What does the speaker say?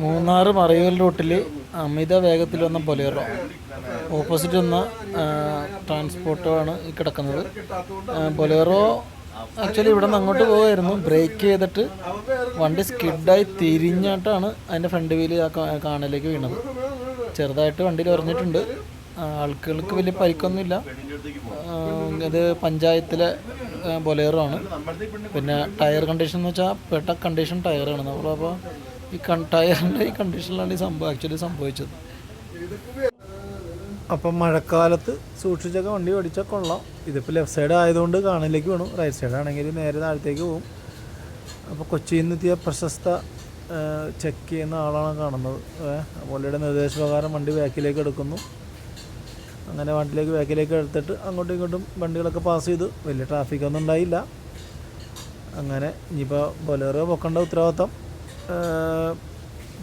മൂന്നാർ മറയൂർ റൂട്ടിൽ അമിത വേഗത്തിൽ വന്ന ബൊലേറോ ഓപ്പോസിറ്റ് വന്ന ട്രാൻസ്പോർട്ടാണ് ഈ കിടക്കുന്നത്. ബൊലേറോ ആക്ച്വലി ഇവിടെ നിന്ന് അങ്ങോട്ട് പോകുമായിരുന്നു. ബ്രേക്ക് ചെയ്തിട്ട് വണ്ടി സ്കിഡായി തിരിഞ്ഞിട്ടാണ് അതിൻ്റെ ഫ്രണ്ട് വീല് കാണലേക്ക് വീണത്. ചെറുതായിട്ട് വണ്ടിയിൽ ഉറഞ്ഞിട്ടുണ്ട്. ആൾക്കാർക്ക് വലിയ പരിക്കൊന്നുമില്ല. ഇത് പഞ്ചായത്തിലെ ബൊലേറോ ആണ്. പിന്നെ ടയർ കണ്ടീഷൻ എന്ന് വെച്ചാൽ പെട്ട കണ്ടീഷൻ ടയറാണ്. നമ്മളപ്പോൾ ഈ ടയറിൻ്റെ ഈ കണ്ടീഷനിലാണ് ഈ ആക്ച്വലി സംഭവിച്ചത്. അപ്പം മഴക്കാലത്ത് സൂക്ഷിച്ചൊക്കെ വണ്ടി ഓടിച്ചാൽ കൊള്ളാം. ഇതിപ്പോൾ ലെഫ്റ്റ് സൈഡ് ആയതുകൊണ്ട് കാണലിലേക്ക് വേണം. റൈറ്റ് സൈഡ് ആണെങ്കിൽ നേരെ താഴത്തേക്ക് പോകും. അപ്പോൾ കൊച്ചിയിൽ നിന്നെത്തിയ പ്രശസ്ത ചെക്ക് ചെയ്യുന്ന ആളാണ് കാണുന്നത്. പുള്ളിയുടെ നിർദ്ദേശപ്രകാരം വണ്ടി ബാക്കിലേക്ക് എടുക്കുന്നു. അങ്ങനെ വണ്ടിയിലേക്ക് ബാക്കിലേക്ക് എടുത്തിട്ട് അങ്ങോട്ടും ഇങ്ങോട്ടും വണ്ടികളൊക്കെ പാസ് ചെയ്തു. വലിയ ട്രാഫിക്കൊന്നും ഉണ്ടായില്ല. അങ്ങനെ ഇനിയിപ്പോൾ ബൊലേറോ പൊക്കേണ്ട ഉത്തരവാദിത്തം